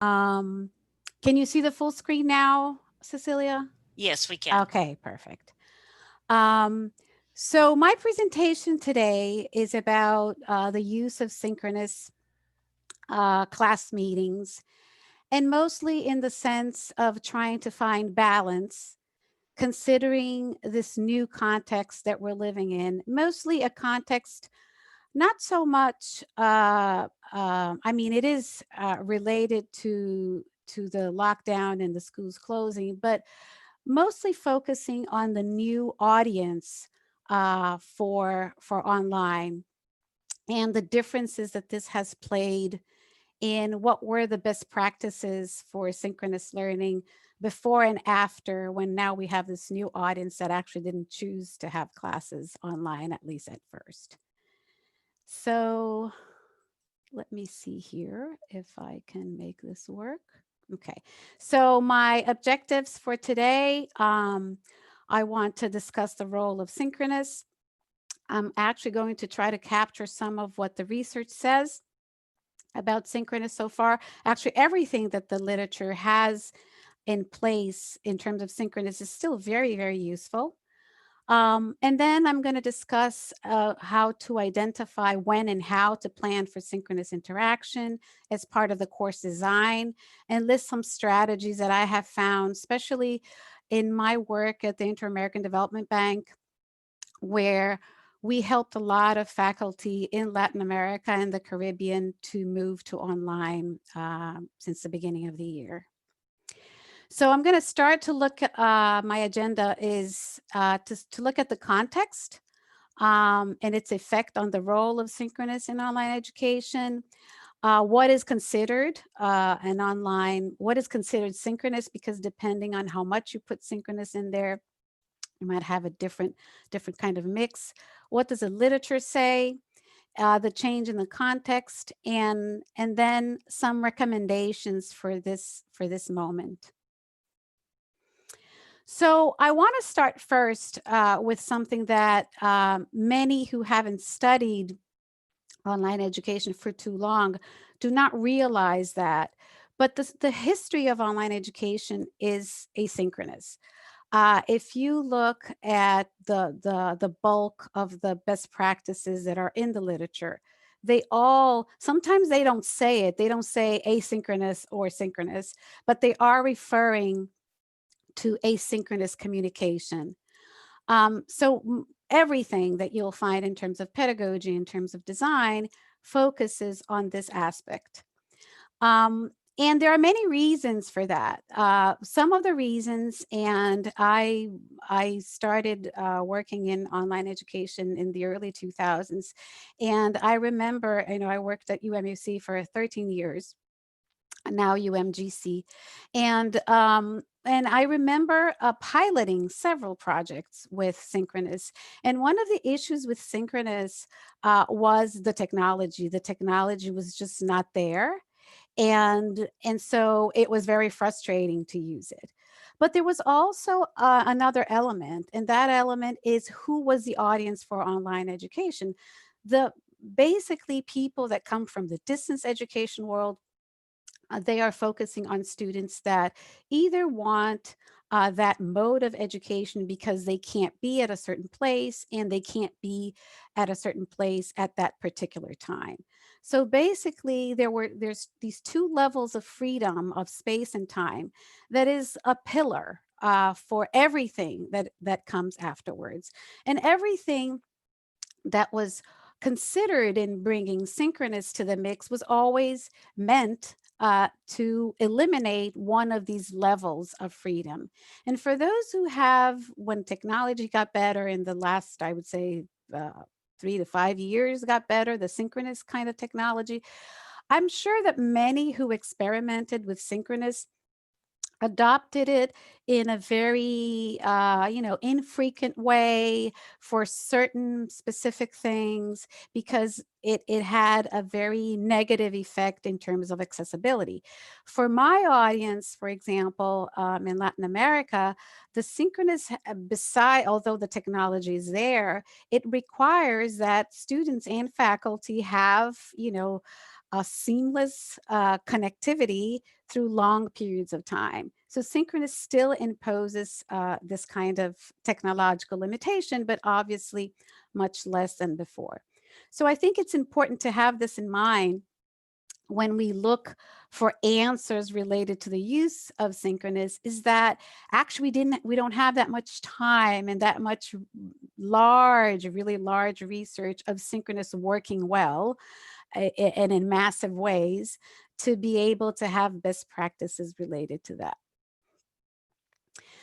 Um, can you see the full screen now, Cecilia? Yes, we can. Okay, perfect. Um, so my presentation today is about the use of synchronous class meetings, and mostly in the sense of trying to find balance, considering this new context that we're living in, mostly a context not so much. I mean, it is related to the lockdown and the schools closing, but mostly focusing on the new audience for online and the differences that this has played in what were the best practices for synchronous learning before and after, when now we have this new audience that actually didn't choose to have classes online, at least at first. So let me see here if I can make this work. Okay, so my objectives for today, I want to discuss the role of synchronous. I'm actually going to try to capture some of what the research says about synchronous so far. Actually, everything that the literature has in place in terms of synchronous is still very, very useful. And then I'm going to discuss how to identify when and how to plan for synchronous interaction as part of the course design, and list some strategies that I have found, especially in my work at the Inter-American Development Bank, where we helped a lot of faculty in Latin America and the Caribbean to move to online since the beginning of the year. So I'm going to start to look at my agenda is to look at the context and its effect on the role of synchronous in online education. What is considered an online, what is considered synchronous, because depending on how much you put synchronous in there, you might have a different kind of mix. What does the literature say? The change in the context, and then some recommendations for this moment. So I want to start first with something that many who haven't studied online education for too long do not realize that. But the history of online education is asynchronous. If you look at the bulk of the best practices that are in the literature, they all, sometimes they don't say it, they don't say asynchronous or synchronous, but they are referring to asynchronous communication. Everything that you'll find in terms of pedagogy, in terms of design, focuses on this aspect. Um, and there are many reasons for that. Some of the reasons, and I started working in online education in the early 2000s, and I remember, you know, I worked at UMUC for 13 years, now UMGC, and I remember piloting several projects with Synchronous. And one of the issues with Synchronous was the technology. The technology was just not there, and so it was very frustrating to use it. But there was also another element, and that element is who was the audience for online education. The basically people that come from the distance education world, they are focusing on students that either want that mode of education because they can't be at a certain place and they can't be at a certain place at that particular time. So basically, there's these two levels of freedom of space and time that is a pillar for everything that comes afterwards, and everything that was considered in bringing synchronous to the mix was always meant to eliminate one of these levels of freedom. And for those who have, when technology got better in the last, I would say, 3 to 5 years got better, the synchronous kind of technology, I'm sure that many who experimented with synchronous adopted it in a very infrequent way for certain specific things, because it had a very negative effect in terms of accessibility. For my audience, for example, in Latin America, the synchronous, beside, although the technology is there, it requires that students and faculty have a seamless connectivity through long periods of time. So synchronous still imposes this kind of technological limitation, but obviously much less than before. So I think it's important to have this in mind when we look for answers related to the use of synchronous, is that actually we don't have that much time and that much really large research of synchronous working well and in massive ways to be able to have best practices related to that.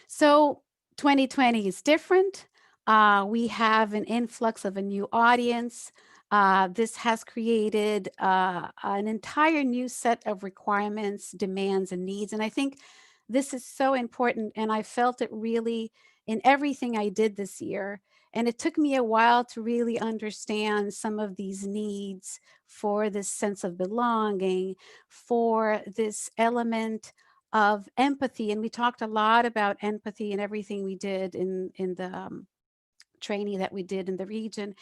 So 2020 is different. We have an influx of a new audience. This has created an entire new set of requirements, demands, and needs. And I think this is so important. And I felt it really in everything I did this year. And it took me a while to really understand some of these needs for this sense of belonging, for this element of empathy. And we talked a lot about empathy and everything we did in the training that we did in the region.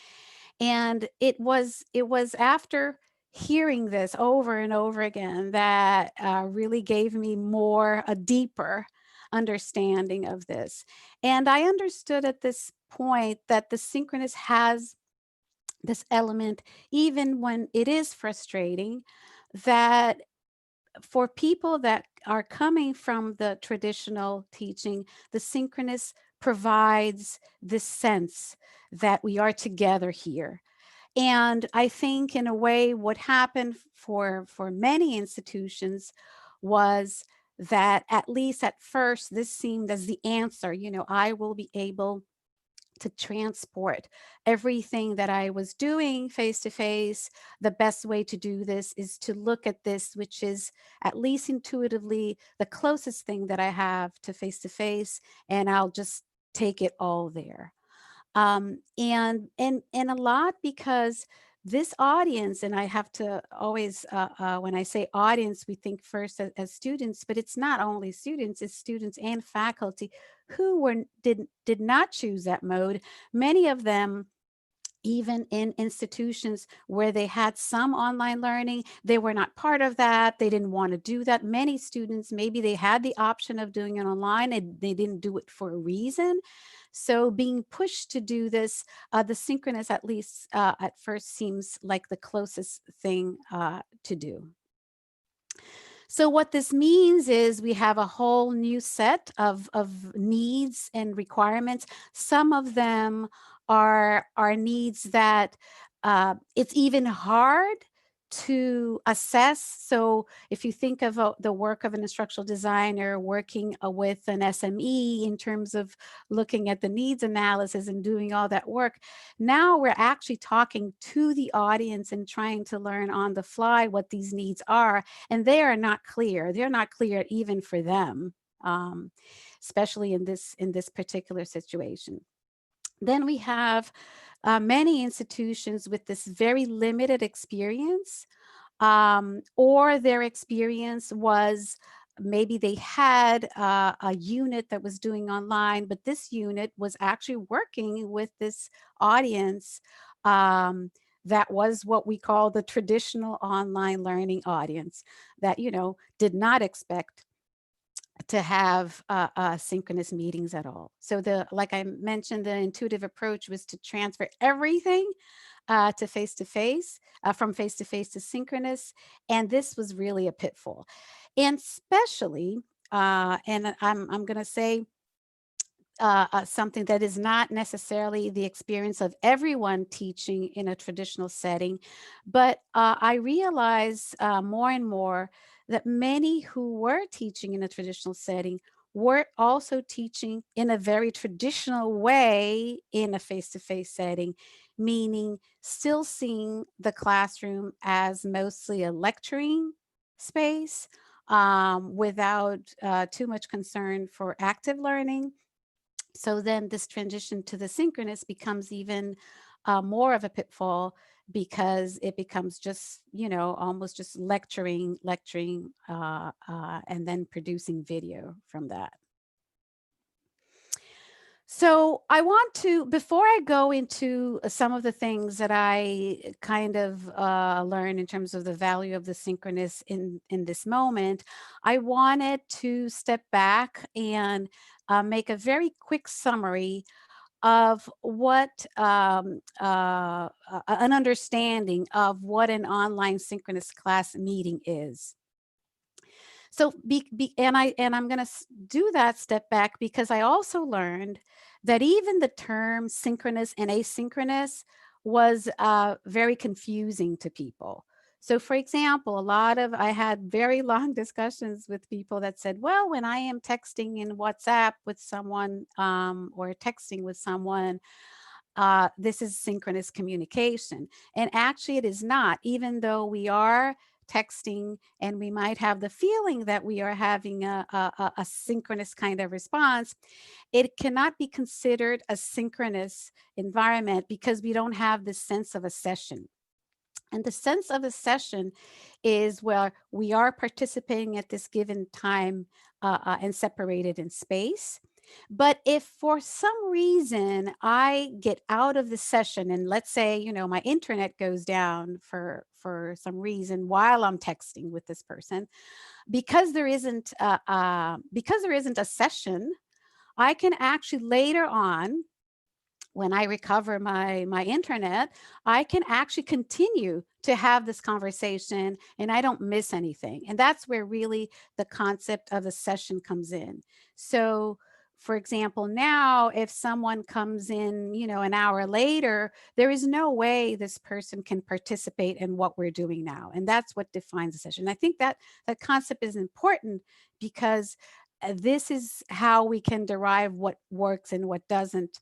And it was after hearing this over and over again that really gave me a deeper understanding of this. And I understood at this point that the synchronous has this element, even when it is frustrating, that for people that are coming from the traditional teaching, the synchronous provides this sense that we are together here. And I think in a way, what happened for many institutions was that at least at first, this seemed as the answer, I will be able to transport everything that I was doing face to face. The best way to do this is to look at this, which is at least intuitively the closest thing that I have to face, and I'll just take it all there. And a lot because this audience, and I have to always, when I say audience, we think first as students, but it's not only students, it's students and faculty who did not choose that mode. Many of them, even in institutions where they had some online learning, they were not part of that. They didn't want to do that. Many students, maybe they had the option of doing it online and they didn't do it for a reason. So being pushed to do this, the synchronous, at least at first, seems like the closest thing to do. So what this means is we have a whole new set of needs and requirements. Some of them are needs that it's even hard to assess. So if you think of the work of an instructional designer working with an SME in terms of looking at the needs analysis and doing all that work, now we're actually talking to the audience and trying to learn on the fly what these needs are. And they are not clear. They're not clear even for them, especially in this particular situation. Then we have many institutions with this very limited experience, or their experience was maybe they had a unit that was doing online, but this unit was actually working with this audience that was what we call the traditional online learning audience that, did not expect to have synchronous meetings at all. So like I mentioned, the intuitive approach was to transfer everything to face, from face to synchronous. And this was really a pitfall. And especially, and I'm going to say something that is not necessarily the experience of everyone teaching in a traditional setting, but I realize more and more that many who were teaching in a traditional setting were also teaching in a very traditional way in a face-to-face setting, meaning still seeing the classroom as mostly a lecturing space without too much concern for active learning. So then this transition to the synchronous becomes even more of a pitfall because it becomes just, almost just lecturing, and then producing video from that. So I want to, before I go into some of the things that I kind of learn in terms of the value of the synchronous in this moment, I wanted to step back and make a very quick summary of what an understanding of what an online synchronous class meeting is. So and I'm going to do that step back because I also learned that even the term synchronous and asynchronous was very confusing to people. So for example, I had very long discussions with people that said, well, when I am texting in WhatsApp with someone or texting with someone, this is synchronous communication. And actually it is not, even though we are texting and we might have the feeling that we are having a synchronous kind of response, it cannot be considered a synchronous environment because we don't have this sense of a session. And the sense of a session is where we are participating at this given time and separated in space. But if for some reason I get out of the session and let's say, my internet goes down for some reason while I'm texting with this person, because there isn't a session, I can actually later on, when I recover my internet, I can actually continue to have this conversation and I don't miss anything. And that's where really the concept of a session comes in. So for example, now if someone comes in, an hour later, there is no way this person can participate in what we're doing now. And that's what defines a session. I think that that concept is important because this is how we can derive what works and what doesn't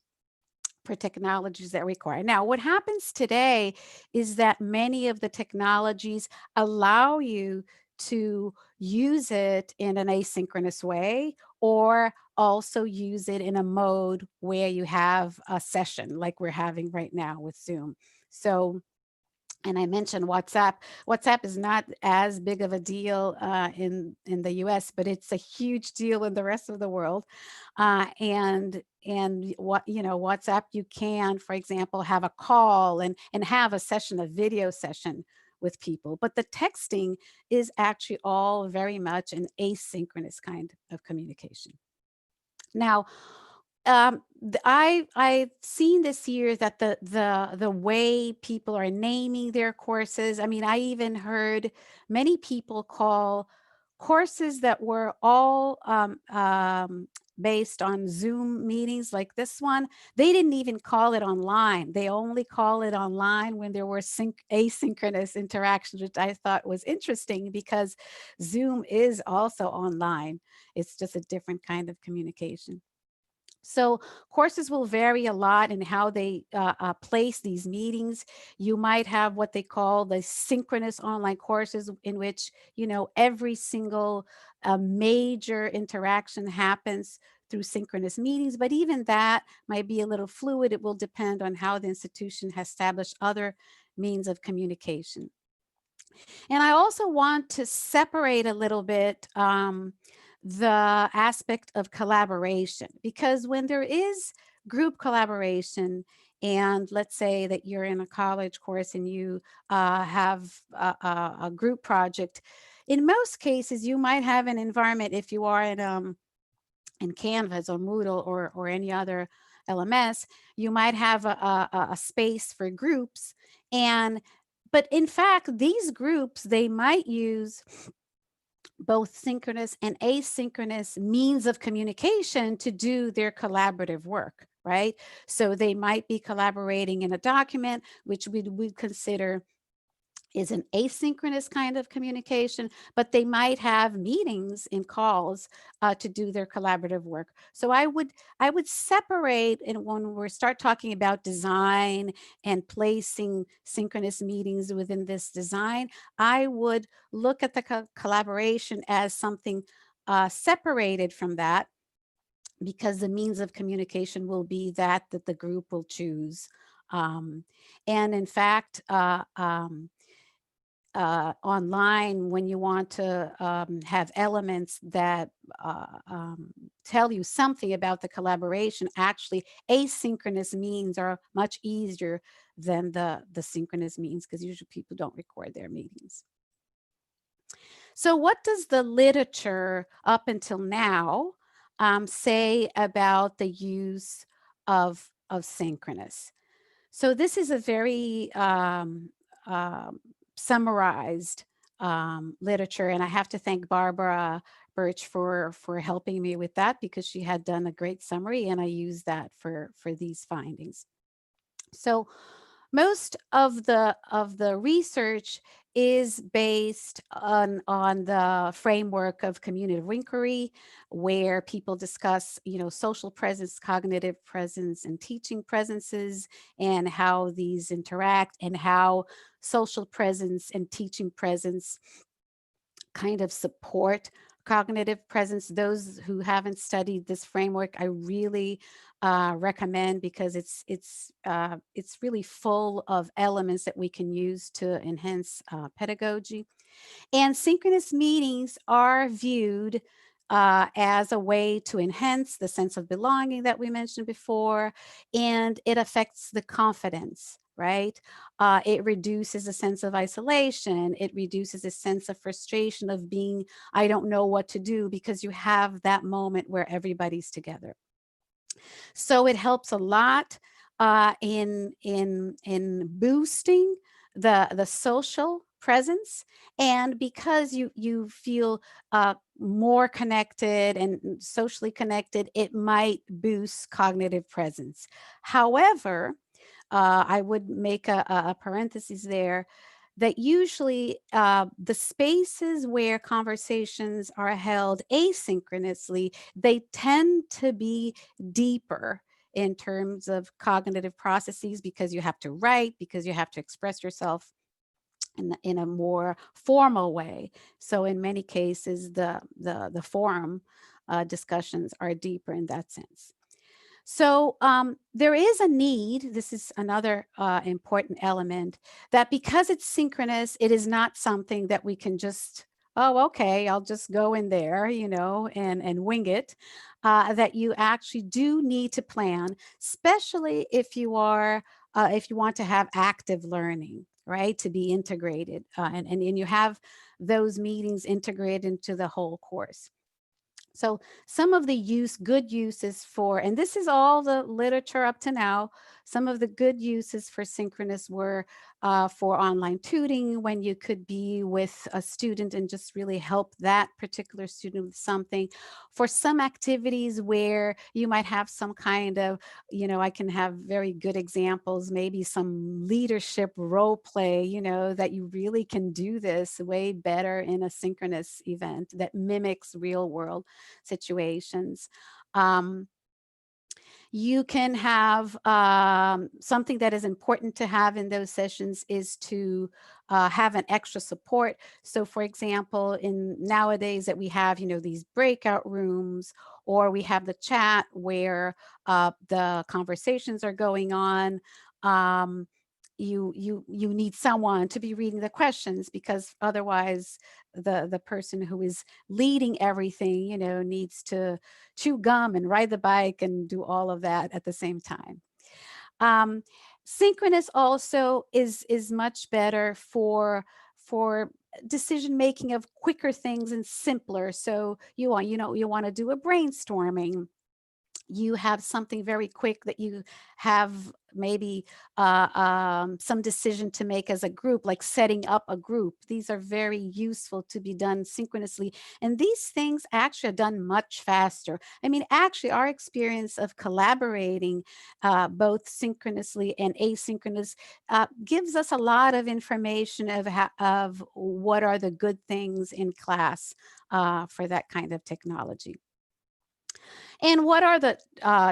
for technologies that require. Now, what happens today is that many of the technologies allow you to use it in an asynchronous way or also use it in a mode where you have a session like we're having right now with Zoom. So and I mentioned WhatsApp. WhatsApp is not as big of a deal in the U.S., but it's a huge deal in the rest of the world. And what WhatsApp, you can, for example, have a call and have a session, a video session with people. But the texting is actually all very much an asynchronous kind of communication. Now, I've seen this year that the way people are naming their courses. I mean, I even heard many people call courses that were all based on Zoom meetings like this one. They didn't even call it online. They only call it online when there were asynchronous interactions, which I thought was interesting because Zoom is also online. It's just a different kind of communication. So courses will vary a lot in how they place these meetings. You might have what they call the synchronous online courses in which, every single major interaction happens through synchronous meetings, but even that might be a little fluid. It will depend on how the institution has established other means of communication. And I also want to separate a little bit the aspect of collaboration, because when there is group collaboration, and let's say that you're in a college course and you have a group project, in most cases, you might have an environment if you are in Canvas or Moodle or any other LMS, you might have a space for groups. But in fact, these groups, they might use both synchronous and asynchronous means of communication to do their collaborative work, right? So they might be collaborating in a document, which we would consider is an asynchronous kind of communication, but they might have meetings and calls to do their collaborative work. So I would separate, and when we start talking about design and placing synchronous meetings within this design, I would look at the collaboration as something separated from that, because the means of communication will be that the group will choose. And in fact, online, when you want to have elements that tell you something about the collaboration. Actually, asynchronous meetings are much easier than the synchronous meetings, because usually people don't record their meetings. So what does the literature up until now say about the use of synchronous? So this is a very summarized literature, and I have to thank Barbara Birch for helping me with that, because she had done a great summary, and I used that for these findings. So most of the research is based on the framework of community inquiry, where people discuss, social presence, cognitive presence, and teaching presences, and how these interact, and how social presence and teaching presence kind of support cognitive presence. Those who haven't studied this framework, I really recommend, because it's really full of elements that we can use to enhance pedagogy. And synchronous meetings are viewed as a way to enhance the sense of belonging that we mentioned before, and it affects the confidence, right? It reduces a sense of isolation. It reduces a sense of frustration of being, I don't know what to do, because you have that moment where everybody's together. So it helps a lot in boosting the social presence, and because you feel more connected and socially connected, it might boost cognitive presence. However, I would make a parenthesis there, that usually the spaces where conversations are held asynchronously, they tend to be deeper in terms of cognitive processes, because you have to write, because you have to express yourself in a more formal way. So in many cases, the forum discussions are deeper in that sense. So there is a need, this is another important element, that because it's synchronous, it is not something that we can just, oh, okay, I'll just go in there, and wing it. That you actually do need to plan, especially if you want to have active learning, right, to be integrated, and you have those meetings integrated into the whole course. So some of the good uses for, and this is all the literature up to now, some of the good uses for synchronous were for online tutoring, when you could be with a student and just really help that particular student with something. For some activities where you might have some kind of, I can have very good examples, maybe some leadership role play, that you really can do this way better in a synchronous event that mimics real world situations. You can have something that is important to have in those sessions is to have an extra support. So for example, in nowadays that we have, these breakout rooms, or we have the chat where the conversations are going on. You need someone to be reading the questions, because otherwise the person who is leading everything, needs to chew gum and ride the bike and do all of that at the same time. Synchronous also is much better for decision making of quicker things and simpler. So you want to do a brainstorming, you have something very quick that you have, maybe some decision to make as a group, like setting up a group. These are very useful to be done synchronously. And these things actually are done much faster. I mean, actually, our experience of collaborating both synchronously and asynchronous gives us a lot of information of what are the good things in class for that kind of technology. And what are the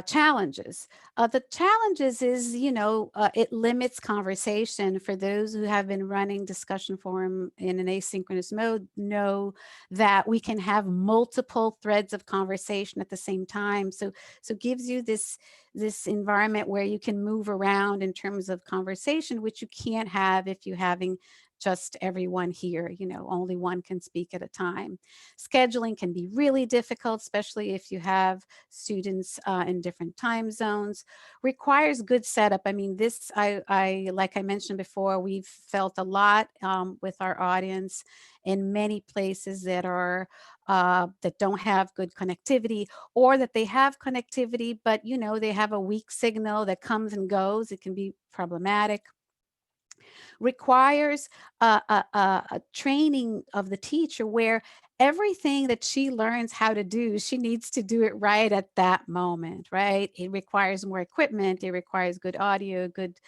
challenges? The challenges is, it limits conversation. For those who have been running discussion forum in an asynchronous mode, know that we can have multiple threads of conversation at the same time. So gives you this environment where you can move around in terms of conversation, which you can't have if you're having just everyone here, only one can speak at a time. Scheduling can be really difficult, especially if you have students in different time zones. Requires good setup. I mean, this, like I mentioned before, we've felt a lot with our audience in many places that are that don't have good connectivity, or that they have connectivity, but they have a weak signal that comes and goes. It can be problematic. Requires a training of the teacher where everything that she learns how to do, she needs to do it right at that moment, right? It requires more equipment. It requires good audio, good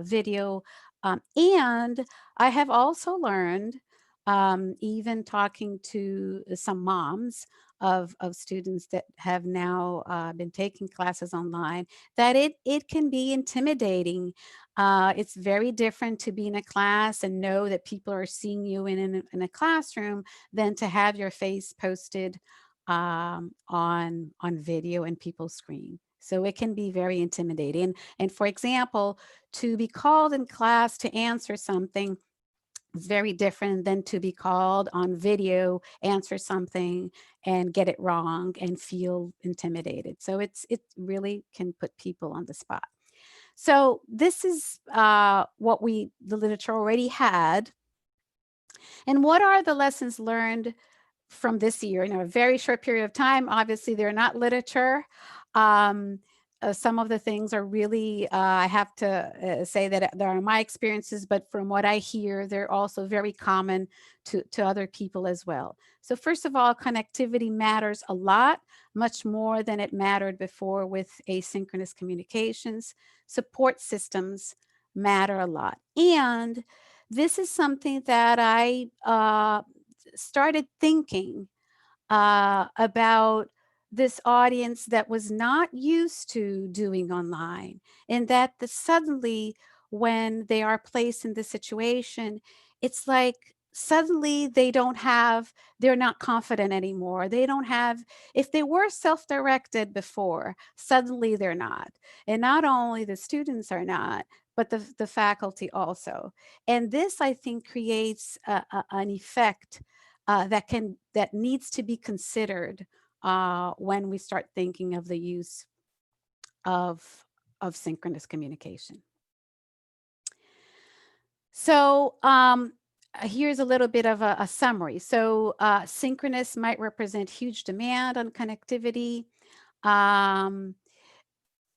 video. And I have also learned, even talking to some moms of students that have now been taking classes online, that it can be intimidating. It's very different to be in a class and know that people are seeing you in a classroom than to have your face posted on video and people's screen. So it can be very intimidating. And for example, to be called in class to answer something is very different than to be called on video, answer something and get it wrong and feel intimidated. So it really can put people on the spot. So this is what the literature already had. And what are the lessons learned from this year in a very short period of time? Obviously, they're not literature. Some of the things are really, I have to say that there are my experiences, but from what I hear, they're also very common to other people as well. So first of all, connectivity matters a lot, much more than it mattered before with asynchronous communications. Support systems matter a lot. And this is something that I started thinking about this audience that was not used to doing online, and that suddenly when they are placed in this situation, it's like suddenly they're not confident anymore. They don't have, if they were self-directed before, suddenly they're not. And not only the students are not, but the faculty also. And this, I think, creates an effect that needs to be considered when we start thinking of the use of synchronous communication. So here's a little bit of a summary. So synchronous might represent huge demand on connectivity. Um,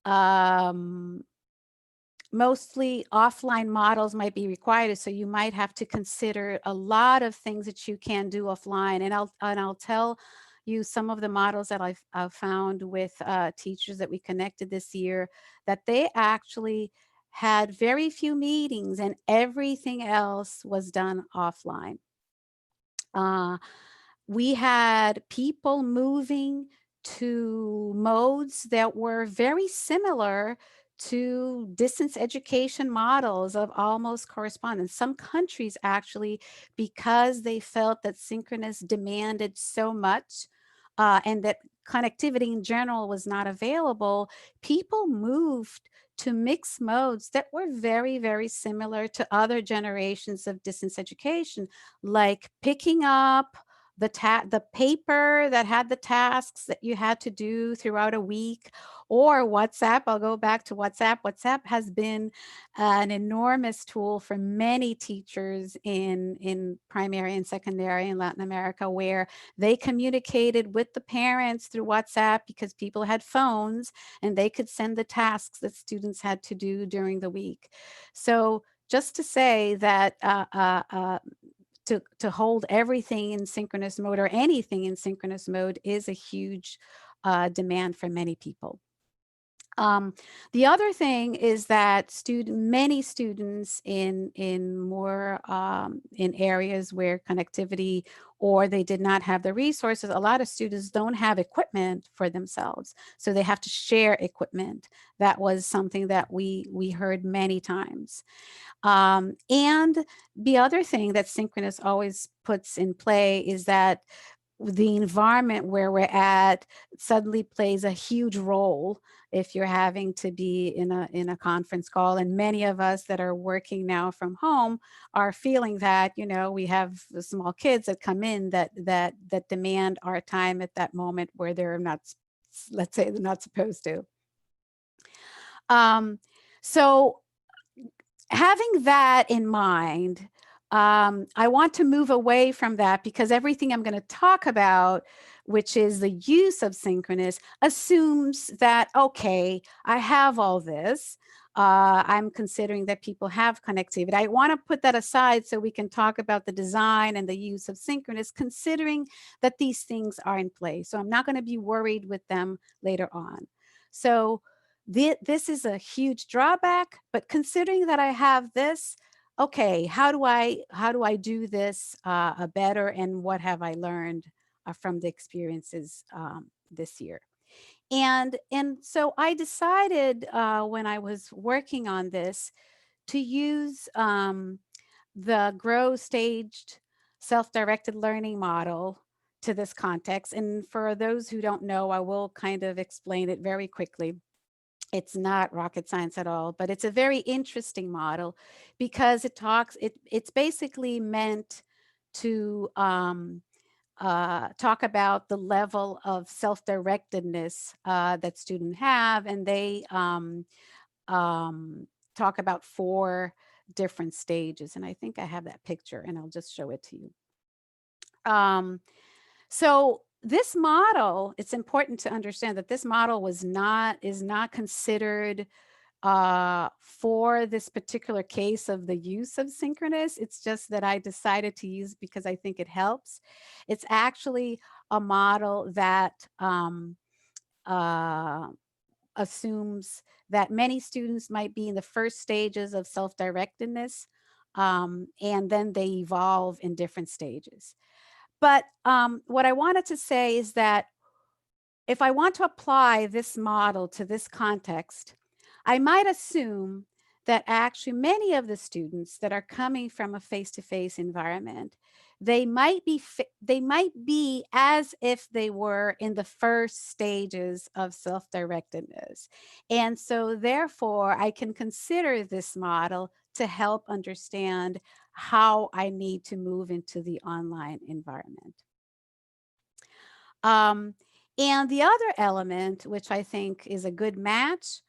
um, Mostly offline models might be required, so you might have to consider a lot of things that you can do offline. And I'll tell you some of the models that I've found with teachers that we connected this year, that they actually had very few meetings and everything else was done offline. We had people moving to modes that were very similar to distance education models of almost correspondence. Some countries actually, because they felt that synchronous demanded so much and that connectivity in general was not available, people moved to mixed modes that were very, very similar to other generations of distance education, like picking up the paper that had the tasks that you had to do throughout a week, or WhatsApp. I'll go back to WhatsApp. WhatsApp has been an enormous tool for many teachers in primary and secondary in Latin America, where they communicated with the parents through WhatsApp because people had phones and they could send the tasks that students had to do during the week. So just to say that to hold everything in synchronous mode or anything in synchronous mode is a huge demand for many people. The other thing is that many students in more in areas where connectivity or they did not have the resources, a lot of students don't have equipment for themselves, so they have to share equipment. That was something that we heard many times. And the other thing that Synchronous always puts in play is that the environment where we're at suddenly plays a huge role if you're having to be in a conference call. And many of us that are working now from home are feeling that, you know, we have small kids that come in that demand our time at that moment where they're not, let's say they're not supposed to. um, so having that in mind, I want to move away from that because everything I'm going to talk about, which is the use of synchronous, assumes that, okay, I have all this. I'm considering that people have connectivity. I want to put that aside so we can talk about the design and the use of synchronous, considering that these things are in place. So I'm not going to be worried with them later on. So this is a huge drawback, but considering that I have this, okay, how do I do this better, and what have I learned from the experiences this year? And so I decided when I was working on this to use the GrowStaged self-directed learning model to this context. And for those who don't know, I will kind of explain it very quickly. It's not rocket science at all, but it's a very interesting model because it's basically meant to talk about the level of self-directedness that students have. And they um, talk about 4 different stages. And I think I have that picture and I'll just show it to you. So this model, it's important to understand that this model is not considered for this particular case of the use of synchronous. It's just that I decided to use because I think it helps. It's actually a model that uh, assumes that many students might be in the first stages of self-directedness, and then they evolve in different stages. But what I wanted to say is that if I want to apply this model to this context, I might assume that actually many of the students that are coming from a face-to-face environment, they might be as if they were in the first stages of self-directedness. And so therefore, I can consider this model to help understand how I need to move into the online environment. Um, and the other element, which I think is a good match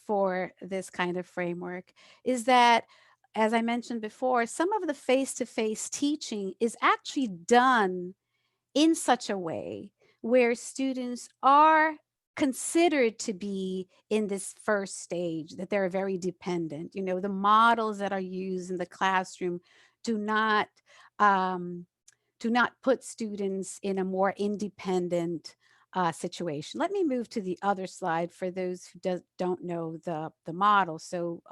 for this kind of framework, is that, as I mentioned before, some of the face-to-face teaching is actually done in such a way where students are considered to be in this first stage, that they're very dependent. You know, the models that are used in the classroom do not um, put students in a more independent situation. Let me move to the other slide for those who don't know the model, so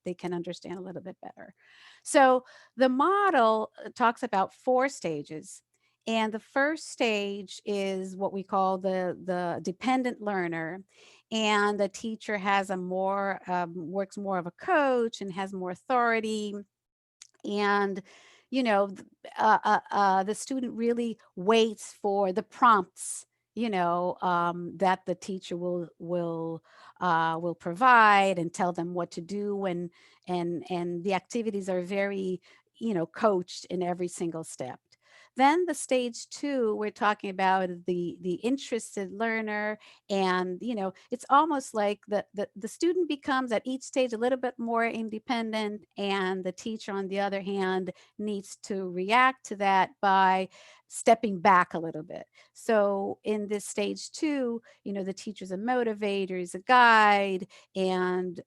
they can understand a little bit better. So the model talks about 4 stages. And the first stage is what we call the dependent learner. And the teacher has a more, works more of a coach and has more authority. And you know the student really waits for the prompts, you know, that the teacher will provide and tell them what to do. And the activities are very, you know, coached in every single step. Then the stage 2, we're talking about the interested learner. And you know, it's almost like the student becomes at each stage a little bit more independent, and the teacher on the other hand needs to react to that by stepping back a little bit. So in this stage 2, you know, the teacher's a motivator, is a guide, and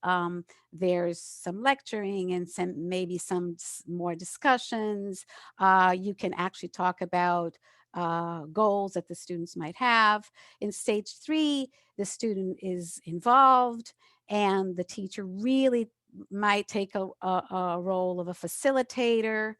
there's some lecturing and some maybe some more discussions. You can actually talk about goals that the students might have. In stage 3, the student is involved, and the teacher really might take a role of a facilitator.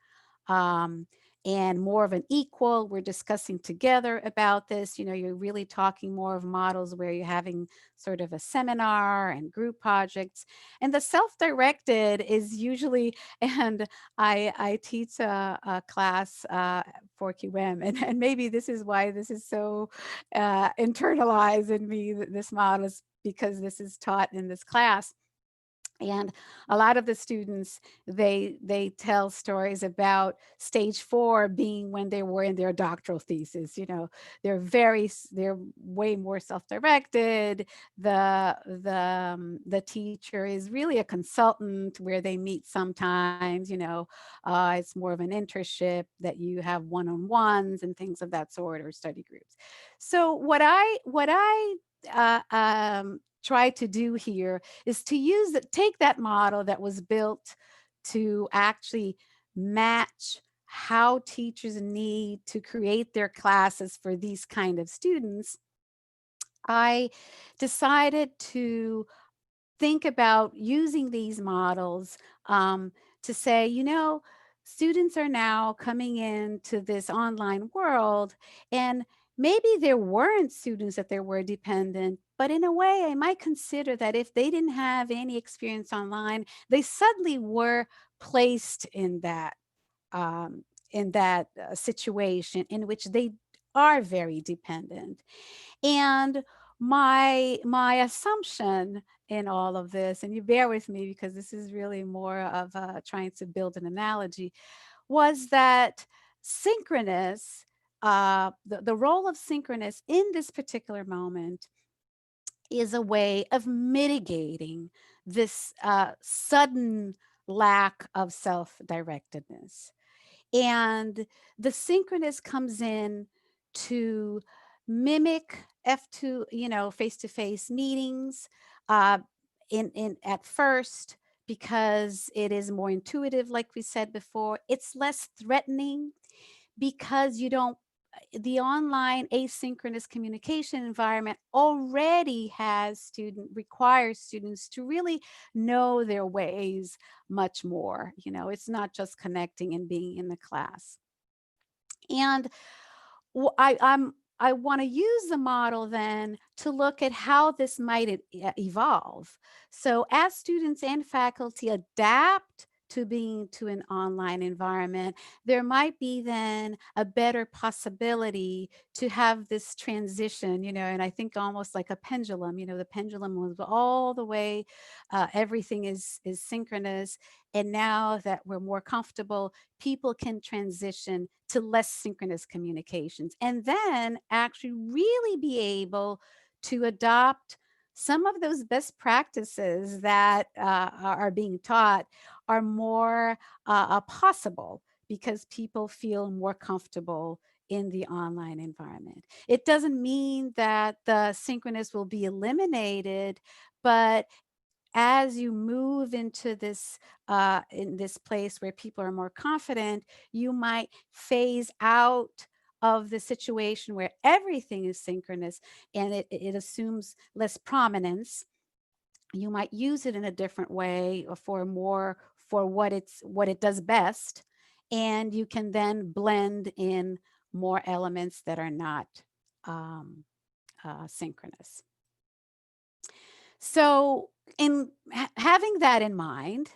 Um, and more of an equal. We're discussing together about this. You're really talking more of models where you're having sort of a seminar and group projects. And the self-directed is usually, and I teach a class for QM, and maybe this is why this is so internalized in me, this model, is because this is taught in this class. And a lot of the students, they tell stories about stage 4 being when they were in their doctoral thesis. They're way more self-directed. The teacher is really a consultant where they meet sometimes. It's more of an internship that you have one-on-ones and things of that sort, or study groups. So what I try to do here is to take that model that was built to actually match how teachers need to create their classes for these kind of students. I decided to think about using these models to say, students are now coming into this online world, and maybe there weren't students that they were dependent, but in a way, I might consider that if they didn't have any experience online, they suddenly were placed in that situation in which they are very dependent. And my assumption in all of this, and you bear with me because this is really more of trying to build an analogy, was that synchronous, the role of synchronous in this particular moment is a way of mitigating this sudden lack of self-directedness. And the synchronous comes in to mimic F2, face-to-face meetings in at first, because it is more intuitive, like we said before. It's less threatening because you don't the online asynchronous communication environment already requires students to really know their ways much more. It's not just connecting and being in the class. And I want to use the model then to look at how this might evolve. So as students and faculty adapt to being to an online environment, there might be then a better possibility to have this transition, and I think almost like a pendulum. The pendulum moves all the way, everything is synchronous. And now that we're more comfortable, people can transition to less synchronous communications, and then actually really be able to adopt some of those best practices that are being taught are more possible because people feel more comfortable in the online environment. It doesn't mean that the synchronous will be eliminated, but as you move into this in this place where people are more confident, you might phase out of the situation where everything is synchronous and it assumes less prominence. You might use it in a different way or for what it does best, and you can then blend in more elements that are not um, synchronous. So in having that in mind,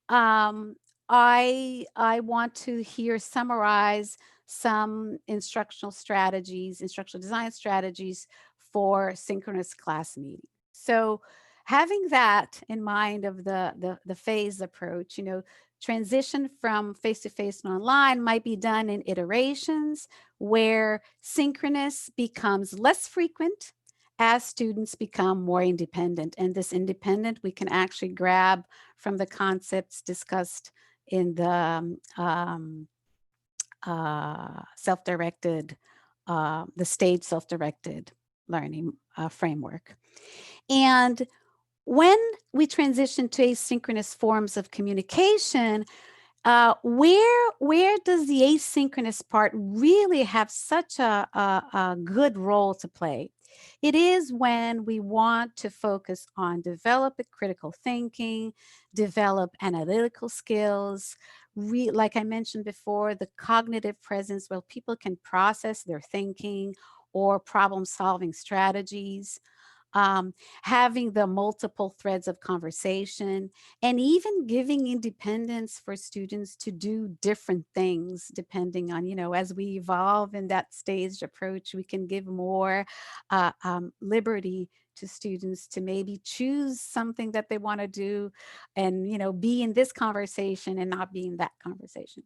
I want to here summarize some instructional design strategies for synchronous class meetings. So having that in mind of the phase approach, transition from face-to-face and online might be done in iterations where synchronous becomes less frequent as students become more independent. And this independent we can actually grab from the concepts discussed in the self-directed, the stage self-directed learning framework. And when we transition to asynchronous forms of communication, Where does the asynchronous part really have such a good role to play? It is when we want to focus on developing critical thinking, develop analytical skills, like I mentioned before, the cognitive presence where people can process their thinking or problem solving strategies, um, having the multiple threads of conversation, and even giving independence for students to do different things depending on, as we evolve in that staged approach, we can give more liberty to students to maybe choose something that they want to do and, be in this conversation and not be in that conversation.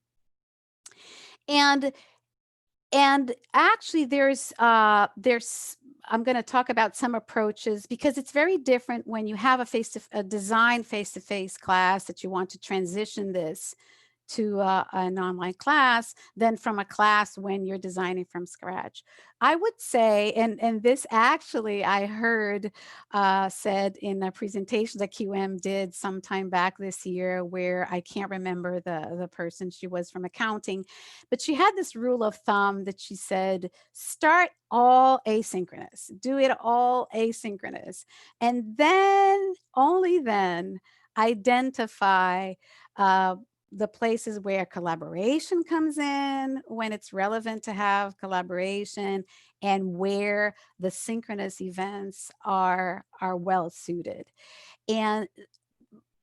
And actually there's I'm going to talk about some approaches because it's very different when you have a design face-to-face class that you want to transition this to an online class than from a class when you're designing from scratch. I would say, and this actually I heard said in a presentation that QM did sometime back this year, where I can't remember the person, she was from accounting, but she had this rule of thumb that she said, start all asynchronous, do it all asynchronous, and then, only then, identify the places where collaboration comes in when it's relevant to have collaboration, and where the synchronous events are well suited. And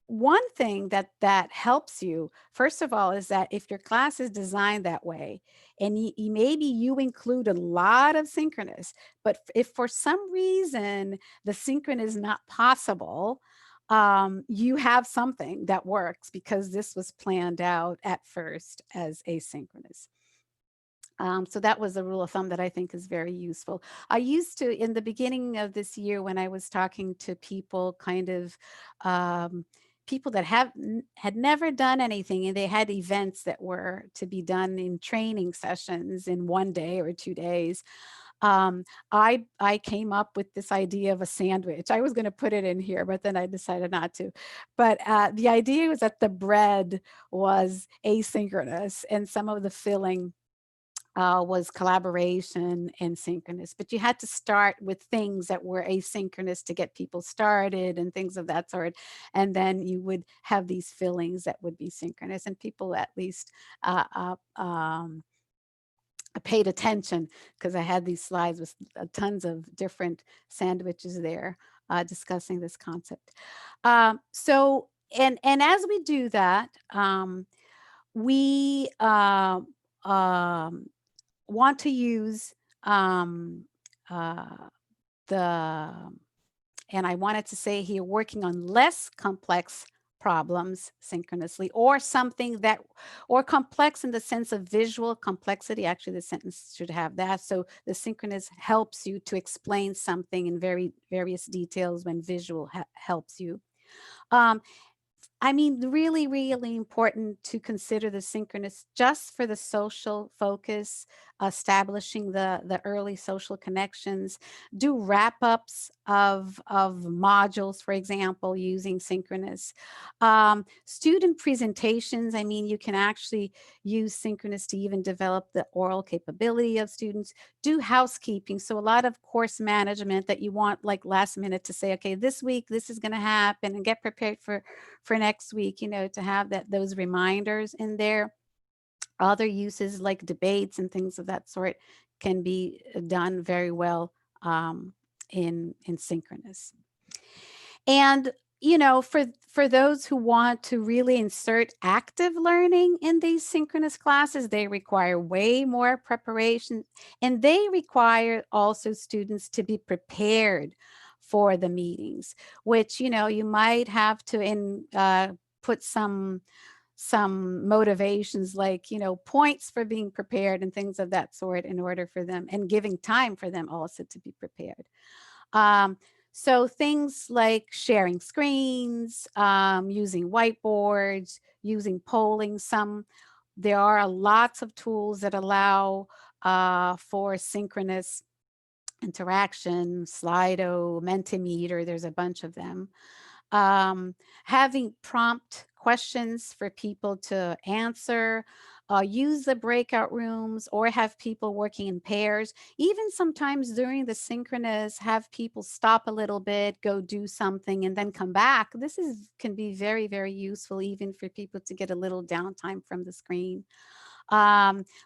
one thing that helps you, first of all, is that if your class is designed that way, and maybe you include a lot of synchronous, but if for some reason the synchronous is not possible, you have something that works because this was planned out at first as asynchronous. So that was a rule of thumb that I think is very useful. I used to, in the beginning of this year, when I was talking to people, people that had never done anything, and they had events that were to be done in training sessions in 1 day or 2 days. I came up with this idea of a sandwich. I was going to put it in here, but then I decided not to. But the idea was that the bread was asynchronous, and some of the filling was collaboration and synchronous. But you had to start with things that were asynchronous to get people started and things of that sort. And then you would have these fillings that would be synchronous, and people at least paid attention, because I had these slides with tons of different sandwiches there discussing this concept. So, and as we do that, we want to use um, uh, the, and I wanted to say here, working on less complex problems synchronously, or something that, or complex in the sense of visual complexity. Actually, the sentence should have that. So the synchronous helps you to explain something in various details when visual helps you. Um, I mean, really, really important to consider the synchronous just for the social focus, establishing the early social connections, do wrap-ups of modules, for example, using synchronous. Student presentations, I mean, you can actually use synchronous to even develop the oral capability of students. Do housekeeping, so a lot of course management that you want like last minute to say, okay, this week this is going to happen, and get prepared for next week, to have those reminders in there. Other uses like debates and things of that sort can be done very well in synchronous. And for those who want to really insert active learning in these synchronous classes, they require way more preparation, and they require also students to be prepared for the meetings, which you might have to put some motivations, like points for being prepared and things of that sort, in order for them, and giving time for them also to be prepared. um, so things like sharing screens, using whiteboards, using polling. There are lots of tools that allow for synchronous interaction, Slido, Mentimeter, there's a bunch of them. Having prompt questions for people to answer, use the breakout rooms, or have people working in pairs. Even sometimes during the synchronous, have people stop a little bit, go do something, and then come back. This can be very, very useful even for people to get a little downtime from the screen.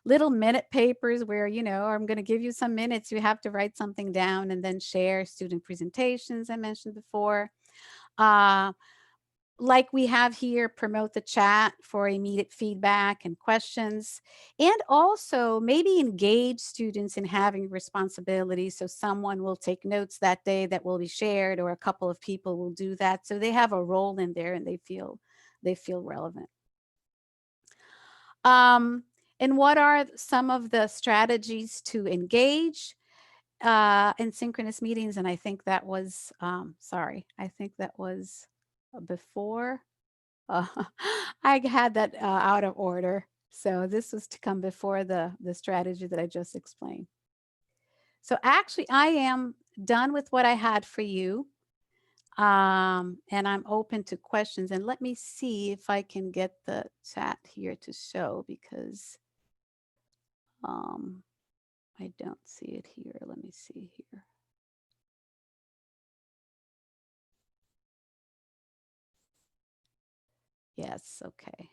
Little minute papers where, I'm going to give you some minutes. You have to write something down and then share student presentations I mentioned before. Like we have here, promote the chat for immediate feedback and questions, and also maybe engage students in having responsibilities. So someone will take notes that day that will be shared, or a couple of people will do that. So they have a role in there and they feel relevant. And what are some of the strategies to engage in synchronous meetings? And I think that was, I think that was before. Uh, I had that out of order. So this was to come before the strategy that I just explained. So actually, I am done with what I had for you. And I'm open to questions. And let me see if I can get the chat here to show, because I don't see it here. Let me see here. Yes, okay.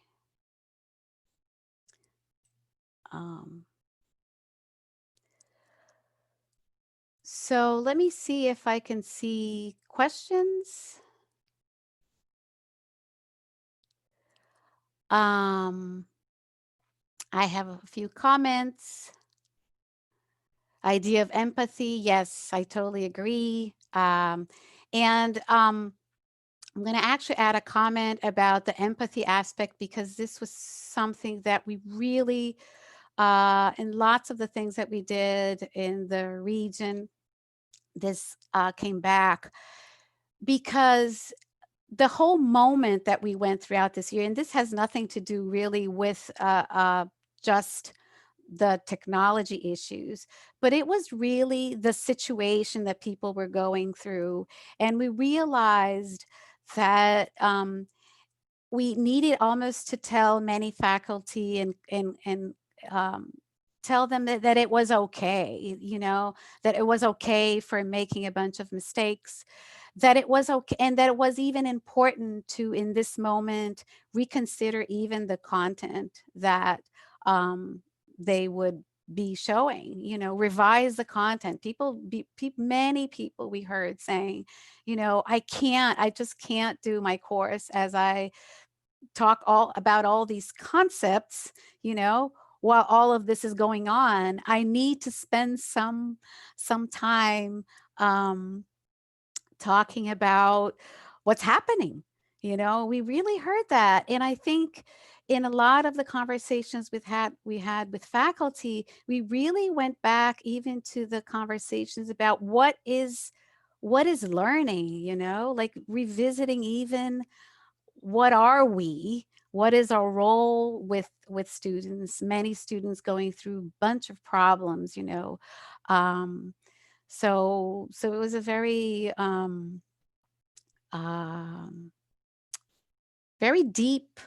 So let me see if I can see questions. I have a few comments. Idea of empathy. Yes, I totally agree. I'm going to actually add a comment about the empathy aspect, because this was something that we really, in lots of the things that we did in the region, this came back, because the whole moment that we went throughout this year, and this has nothing to do really with just the technology issues, but it was really the situation that people were going through. And we realized that we needed almost to tell many faculty and tell them that it was okay, that it was okay for making a bunch of mistakes, that it was okay, and that it was even important to, in this moment, reconsider even the content that they would be showing, revise the content. Many people we heard saying, I just can't do my course as I talk all about all these concepts, while all of this is going on. I need to spend some time talking about what's happening. We really heard that. And I think in a lot of the conversations we had with faculty, we really went back even to the conversations about what is learning, like revisiting even what are we, what is our role with students, many students going through a bunch of problems, so it was a very very deep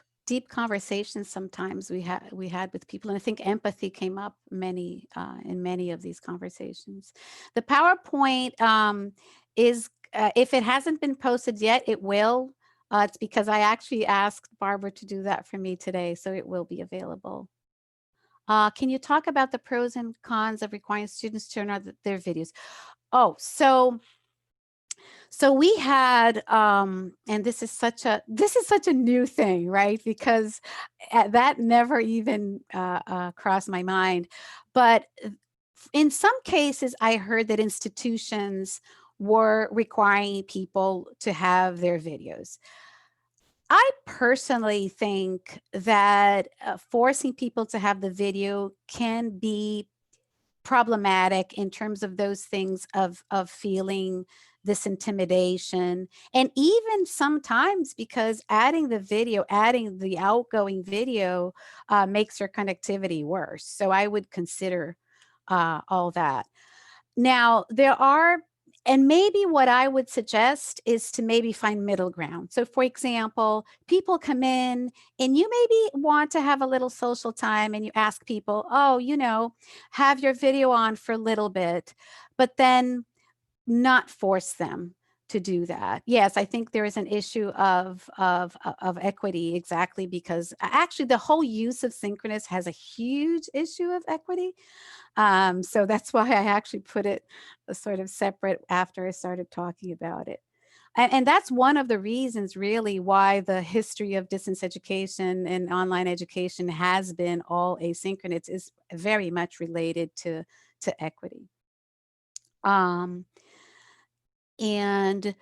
conversations sometimes we had with people. And I think empathy came up in many of these conversations. The PowerPoint is, if it hasn't been posted yet, it will. It's because I actually asked Barbara to do that for me today, so it will be available. Can you talk about the pros and cons of requiring students to turn on their videos? Oh, so we had, and this is such a new thing, right? Because that never even crossed my mind. But in some cases, I heard that institutions were requiring people to have their videos. I personally think that forcing people to have the video can be problematic in terms of those things of feeling this intimidation, and even sometimes because adding the outgoing video makes your connectivity worse. So I would consider all that. Now, there are And maybe what I would suggest is to maybe find middle ground. So, for example, people come in and you maybe want to have a little social time and you ask people, oh, have your video on for a little bit, but then not force them to do that. Yes, I think there is an issue of equity, exactly, because actually the whole use of synchronous has a huge issue of equity. So that's why I actually put it sort of separate after I started talking about it. And that's one of the reasons really why the history of distance education and online education has been all asynchronous, is very much related to equity. And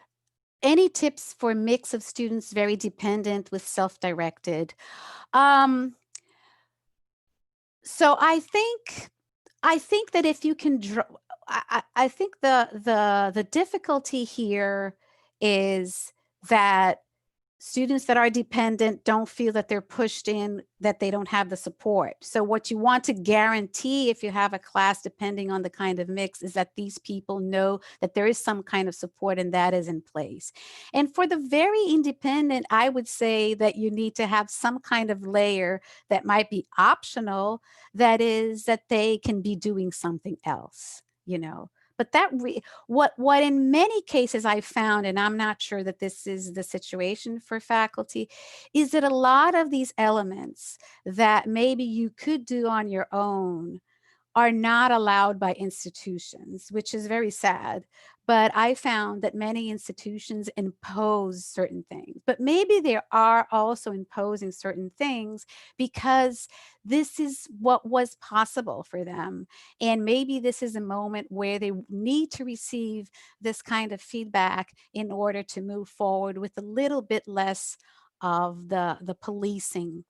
any tips for mix of students very dependent with self-directed? So I think that if you can I think the difficulty here is that students that are dependent don't feel that they're pushed in, that they don't have the support. So what you want to guarantee if you have a class, depending on the kind of mix, is that these people know that there is some kind of support and that is in place. And for the very independent, I would say that you need to have some kind of layer that might be optional, that is that they can be doing something else. But what in many cases I found, and I'm not sure that this is the situation for faculty, is that a lot of these elements that maybe you could do on your own are not allowed by institutions, which is very sad. But I found that many institutions impose certain things, but maybe they are also imposing certain things because this is what was possible for them. And maybe this is a moment where they need to receive this kind of feedback in order to move forward with a little bit less of the policing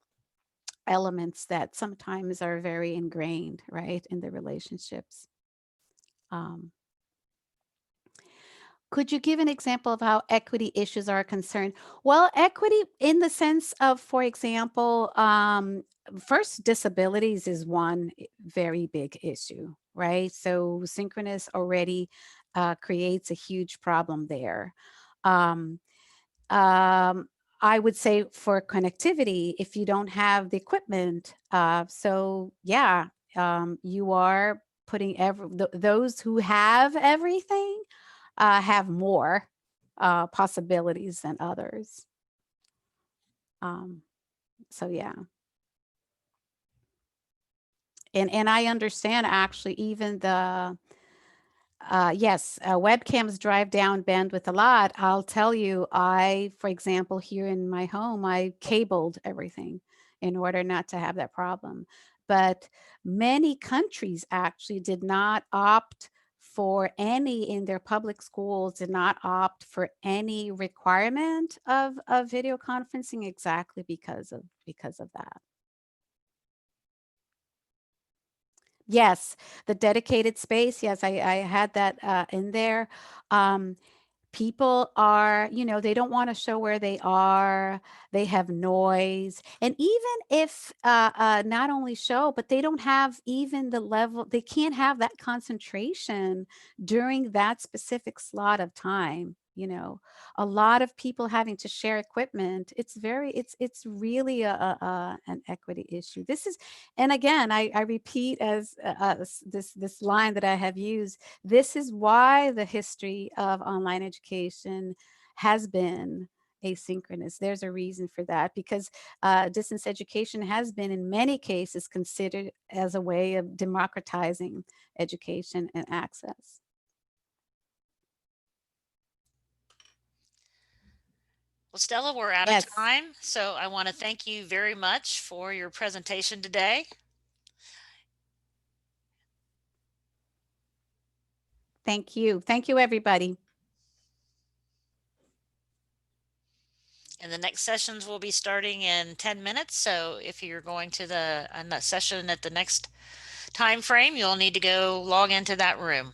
elements that sometimes are very ingrained, right, in the relationships. Um, could you give an example of how equity issues are concerned? Well, equity in the sense of, for example, first, disabilities is one very big issue, right? So synchronous already creates a huge problem there. Um, um, I would say for connectivity, if you don't have the equipment, so yeah, you are putting those who have everything have more possibilities than others. So yeah. And I understand actually even yes, webcams drive down bandwidth a lot. I'll tell you, for example, here in my home, I cabled everything in order not to have that problem. But many countries actually did not opt for any, in their public schools, did not opt for any requirement of video conferencing, exactly because of that. Yes, the dedicated space. Yes, I had that in there. People are, they don't want to show where they are. They have noise. And even if not only show, but they don't have even the level, they can't have that concentration during that specific slot of time. A lot of people having to share equipment. It's really an equity issue. This is, and again, I repeat as this line that I have used. This is why the history of online education has been asynchronous. There's a reason for that, because distance education has been in many cases considered as a way of democratizing education and access. Well, Stella, we're out of Yes. time, so I want to thank you very much for your presentation today. Thank you. Thank you, everybody. And the next sessions will be starting in 10 minutes. So if you're going to the session at the next time frame, you'll need to go log into that room.